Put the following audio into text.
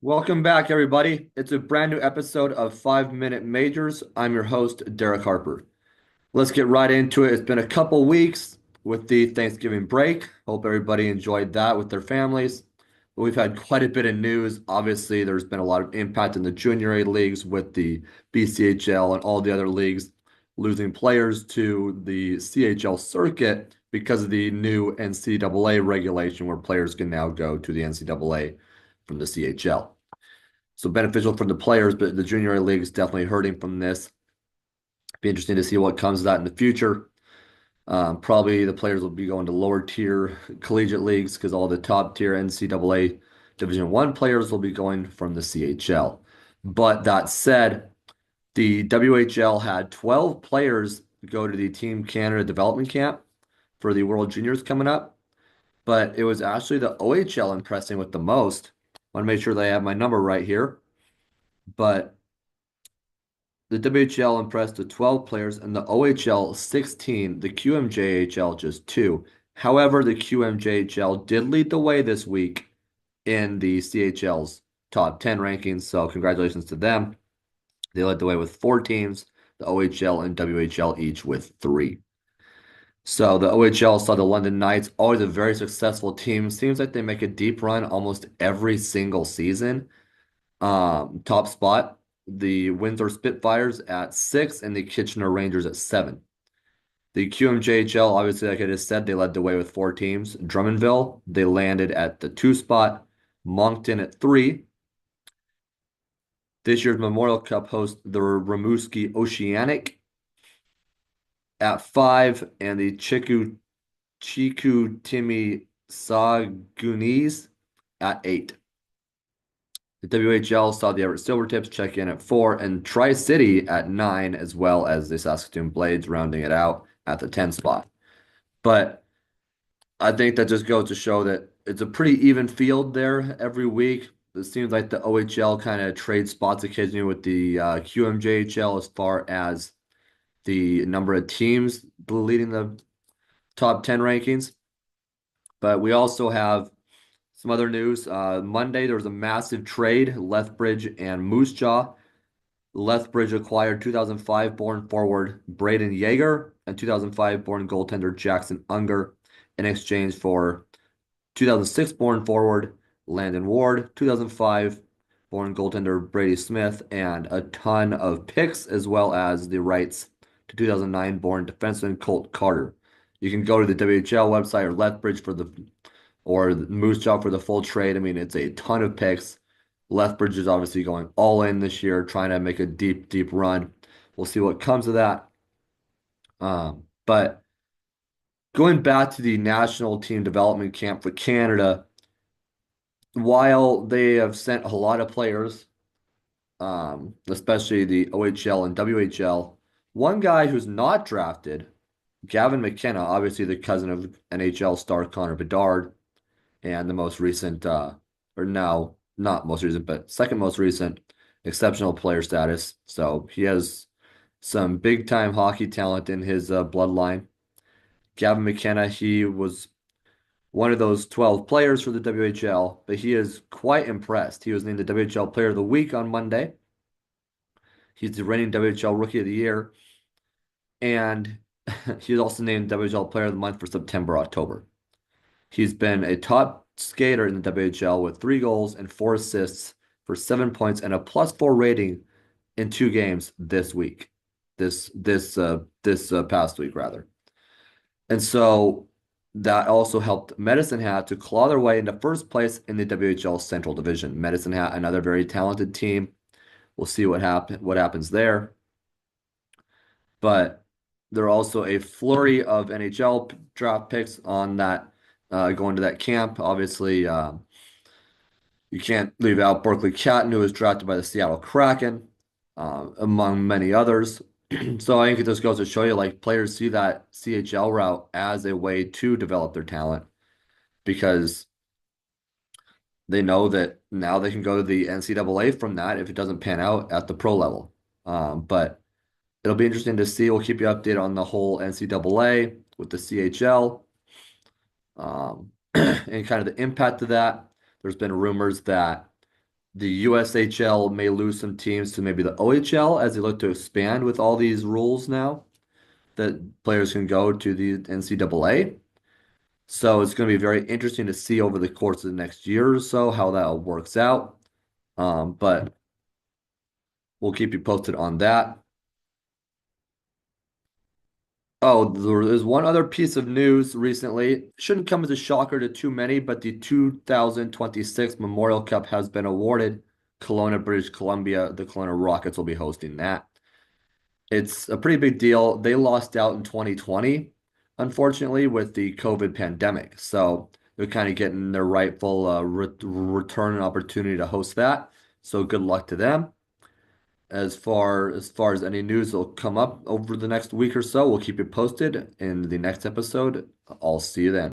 Welcome back, everybody. It's a brand new episode of 5 Minute Majors. I'm your host, Derek Harper. Let's get right into it. It's been a couple weeks with the Thanksgiving break. Hope everybody enjoyed that with their families. But we've had quite a bit of news. Obviously, there's been a lot of impact in the junior A leagues with the BCHL and all the other leagues losing players to the CHL circuit because of the new NCAA regulation where players can now go to the NCAA from the CHL. So beneficial for the players, but the junior league is definitely hurting from this. Be interesting to see what comes of that in the future. Probably the players will be going to lower tier collegiate leagues because all the top tier NCAA Division One players will be going from the CHL. But that said, the WHL had 12 players go to the Team Canada development camp for the World Juniors coming up, but it was actually the OHL impressing with the most. I want to make sure that I have my number right here, but the WHL impressed with 12 players and the OHL 16, the QMJHL just two. However, the QMJHL did lead the way this week in the CHL's top 10 rankings, so congratulations to them. They led the way with four teams, the OHL and WHL each with three. So the OHL saw the London Knights, always a very successful team. Seems like they make a deep run almost every single season. Top spot, the Windsor Spitfires at 6 and the Kitchener Rangers at 7. The QMJHL, obviously, like I just said, they led the way with four teams. Drummondville, they landed at the 2 spot. Moncton at 3. This year's Memorial Cup host, the Rimouski Oceanic at 5, and the Chicoutimi Saguenay at 8. The WHL saw the Everett Silvertips check in at 4 and Tri-City at 9, as well as the Saskatoon Blades rounding it out at the 10 spot. But I think that just goes to show that it's a pretty even field there every week. It seems like the OHL kind of trades spots occasionally with the QMJHL as far as the number of teams leading the top 10 rankings. But we also have some other news. Monday, there was a massive trade, Lethbridge and Moose Jaw. Lethbridge acquired 2005 born forward Braden Yeager and 2005 born goaltender Jackson Unger in exchange for 2006 born forward Landon Ward, 2005 born goaltender Brady Smith, and a ton of picks as well as the rights to 2009 born defenseman Colt Carter. You can go to the WHL website or Lethbridge for the or Moose Jaw for the full trade. I mean, it's a ton of picks. Lethbridge is obviously going all in this year, trying to make a deep, deep run. We'll see what comes of that. But going back to the national team development camp for Canada, while they have sent a lot of players, especially the OHL and WHL, one guy who's not drafted, Gavin McKenna, obviously the cousin of NHL star Connor Bedard, and the most recent, or now not most recent, but second most recent exceptional player status. So he has some big time hockey talent in his bloodline. Gavin McKenna, he was one of those 12 players for the WHL, but he is quite impressed. He was named the WHL Player of the Week on Monday. He's the reigning WHL Rookie of the Year, and he was also named WHL Player of the Month for September, October. He's been a top skater in the WHL with 3 goals and 4 assists for 7 points and a +4 rating in 2 games this week. This past week rather. And so that also helped Medicine Hat to claw their way into first place in the WHL Central Division. Medicine Hat, another very talented team. We'll see what happens there. But there are also a flurry of NHL draft picks on that going to that camp. Obviously, you can't leave out Berkeley Catton, who was drafted by the Seattle Kraken, among many others. So I think it just goes to show you, like, players see that CHL route as a way to develop their talent because they know that now they can go to the NCAA from that if it doesn't pan out at the pro level. But it'll be interesting to see. We'll keep you updated on the whole NCAA with the CHL, and kind of the impact of that. There's been rumors that The USHL may lose some teams to maybe the OHL as they look to expand with all these rules now that players can go to the NCAA. So it's going to be very interesting to see over the course of the next year or so how that all works out. But we'll keep you posted on that. Oh, there is one other piece of news recently. Shouldn't come as a shocker to too many, but the 2026 Memorial Cup has been awarded. Kelowna, British Columbia, the Kelowna Rockets will be hosting that. It's a pretty big deal. They lost out in 2020, unfortunately, with the COVID pandemic. So they're kind of getting their rightful return and opportunity to host that. So good luck to them. As far as any news that will come up over the next week or so, we'll keep you posted in the next episode. I'll see you then.